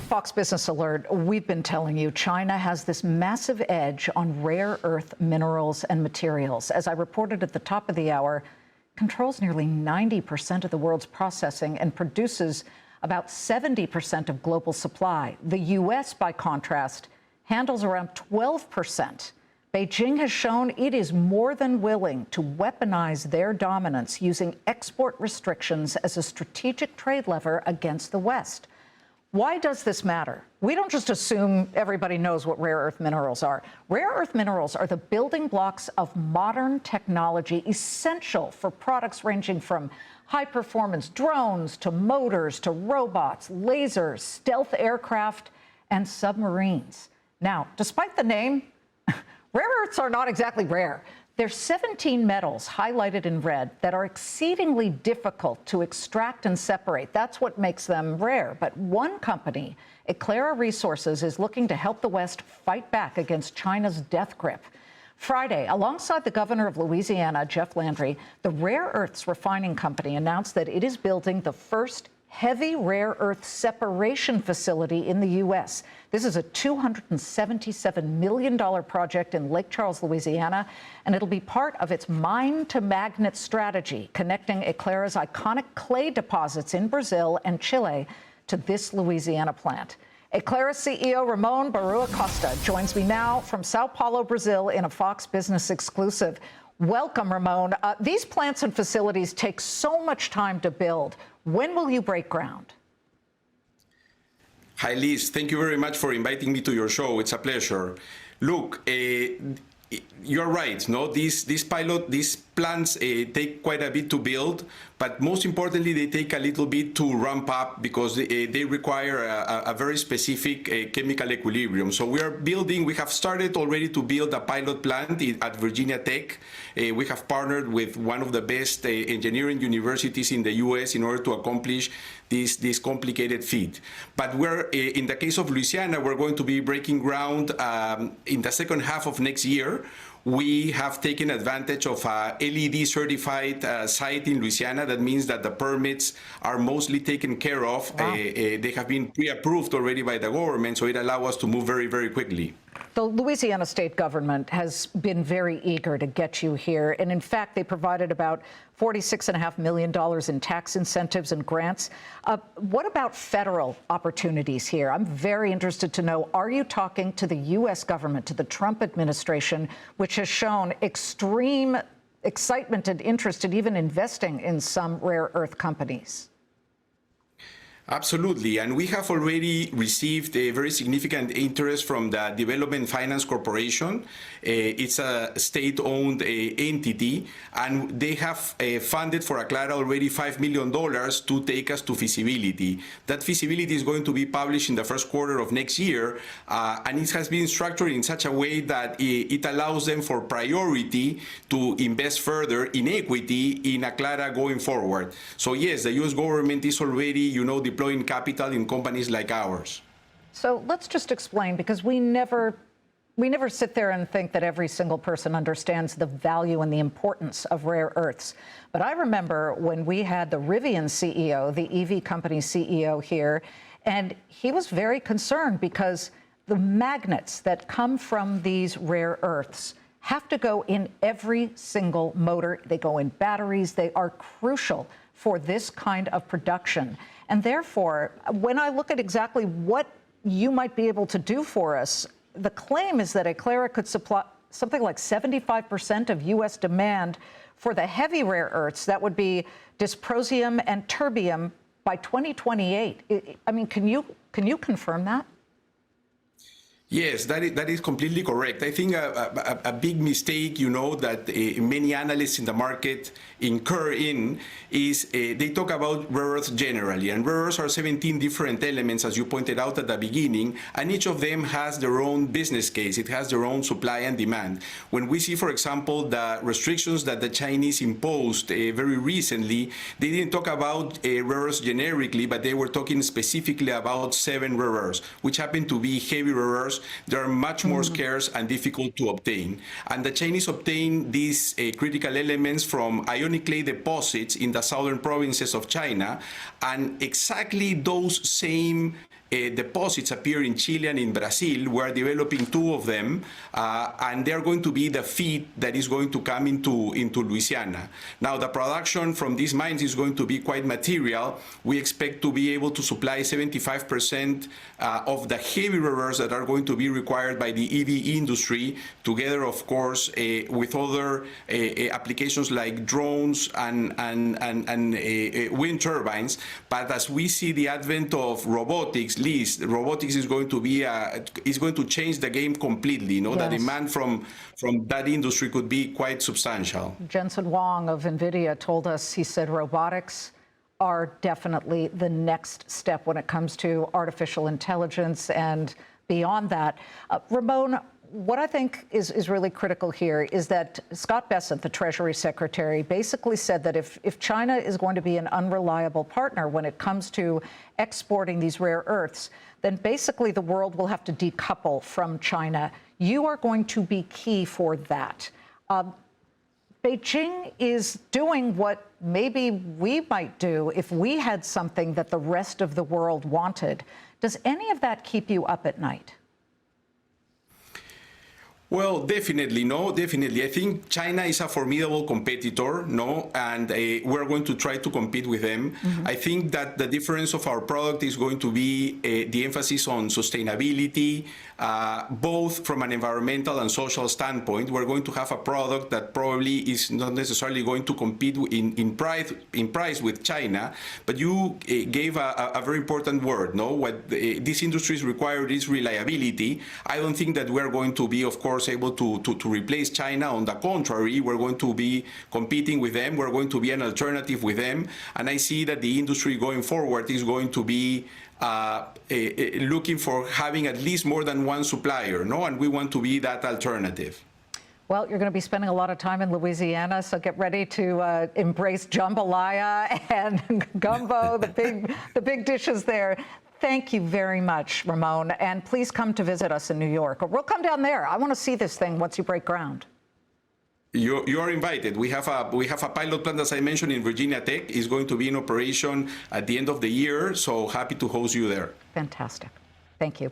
Fox Business Alert, we've been telling you China has this massive edge on rare earth minerals and materials. As I reported at the top of the hour, controls nearly 90% of the world's processing and produces about 70% of global supply. The U.S., by contrast, handles around 12%. Beijing has shown it is more than willing to weaponize their dominance using export restrictions as a strategic trade lever against the West. Why does this matter? We don't just assume everybody knows what rare earth minerals are. Rare earth minerals are the building blocks of modern technology, essential for products ranging from high-performance drones to motors to robots, lasers, stealth aircraft, and submarines. Now, despite the name, rare earths are not exactly rare. There's 17 metals highlighted in red that are exceedingly difficult to extract and separate. That's what makes them rare. But one company, Aclara Resources, is looking to help the West fight back against China's death grip. Friday, alongside the governor of Louisiana, Jeff Landry, the Rare Earths Refining Company announced that it is building the first heavy rare earth separation facility in the U.S. This is a $277 million project in Lake Charles, Louisiana, and it'll be part of its mine-to-magnet strategy, connecting Aclara's iconic clay deposits in Brazil and Chile to this Louisiana plant. Aclara CEO Ramón Barúa Costa joins me now from Sao Paulo, Brazil, in a Fox Business exclusive. Welcome, Ramón. These plants and facilities take so much time to build. When will you break ground? Hi, Liz. Thank you very much for inviting me to your show. It's a pleasure. Look, you're right. No, these plants take quite a bit to build, but most importantly, they take a little bit to ramp up because they require a very specific chemical equilibrium. So we have started already to build a pilot plant at Virginia Tech. We have partnered with one of the best engineering universities in the U.S. in order to accomplish this complicated feat. But in the case of Louisiana, we're going to be breaking ground in the second half of next year. We have taken advantage of a LED certified site in Louisiana. That means that the permits are mostly taken care of. Wow. They have been pre-approved already by the government, so it allows us to move very, very quickly. The Louisiana state government has been very eager to get you here. And in fact, they provided about $46.5 million in tax incentives and grants. What about federal opportunities here? I'm very interested to know, are you talking to the U.S. government, to the Trump administration, which has shown extreme excitement and interest in even investing in some rare earth companies? Absolutely, and we have already received a very significant interest from the Development Finance Corporation. It's a state-owned entity, and they have funded for Aclara already $5 million to take us to feasibility. That feasibility is going to be published in the first quarter of next year, and it has been structured in such a way that it allows them for priority to invest further in equity in Aclara going forward. So yes, the U.S. government is already, deploying capital in companies like ours. So let's just explain, because we never sit there and think that every single person understands the value and the importance of rare earths. But I remember when we had the Rivian CEO, the EV company CEO here, and he was very concerned because the magnets that come from these rare earths have to go in every single motor. They go in batteries. They are crucial for this kind of production. And therefore, when I look at exactly what you might be able to do for us, the claim is that Aclara could supply something like 75% of U.S. demand for the heavy rare earths. That would be dysprosium and terbium by 2028. I mean, can you confirm that? Yes, that is completely correct. I think a big mistake, that many analysts in the market incur in is they talk about rare earths generally. And rare earths are 17 different elements, as you pointed out at the beginning, and each of them has their own business case. It has their own supply and demand. When we see, for example, the restrictions that the Chinese imposed very recently, they didn't talk about rare earths generically, but they were talking specifically about 7 rare earths, which happen to be heavy rare earths, they're much more scarce and difficult to obtain. And the Chinese obtain these critical elements from ionic clay deposits in the southern provinces of China, and exactly those same deposits appear in Chile and in Brazil. We're developing two of them, and they're going to be the feed that is going to come into Louisiana. Now, the production from these mines is going to be quite material. We expect to be able to supply 75% of the heavy rare earths that are going to be required by the EV industry, together, of course, with other applications like drones and wind turbines. But as we see the advent of robotics, robotics is going to be is going to change the game completely. Yes. The demand from that industry could be quite substantial. Jensen Huang of NVIDIA told us, he said, robotics are definitely the next step when it comes to artificial intelligence and beyond that. Ramón, what I think is really critical here is that Scott Bessent, the Treasury Secretary, basically said that if China is going to be an unreliable partner when it comes to exporting these rare earths, then basically the world will have to decouple from China. You are going to be key for that. Beijing is doing what maybe we might do if we had something that the rest of the world wanted. Does any of that keep you up at night? Well, definitely, no, definitely. I think China is a formidable competitor, no, and we're going to try to compete with them. I think that the difference of our product is going to be the emphasis on sustainability, both from an environmental and social standpoint. We're going to have a product that probably is not necessarily going to compete in price with China, but you gave a very important word, no? What these industries require is reliability. I don't think that we're going to be, of course, able to replace China. On the contrary, we're going to be competing with them. We're going to be an alternative with them. And I see that the industry going forward is going to be looking for having at least more than one supplier, no? And we want to be that alternative. Well, you're going to be spending a lot of time in Louisiana, so get ready to embrace jambalaya and gumbo, the big dishes there. Thank you very much, Ramón, and please come to visit us in New York. Or we'll come down there. I want to see this thing once you break ground. You are invited. We have a pilot plant, as I mentioned, in Virginia Tech. Is going to be in operation at the end of the year, so happy to host you there. Fantastic. Thank you.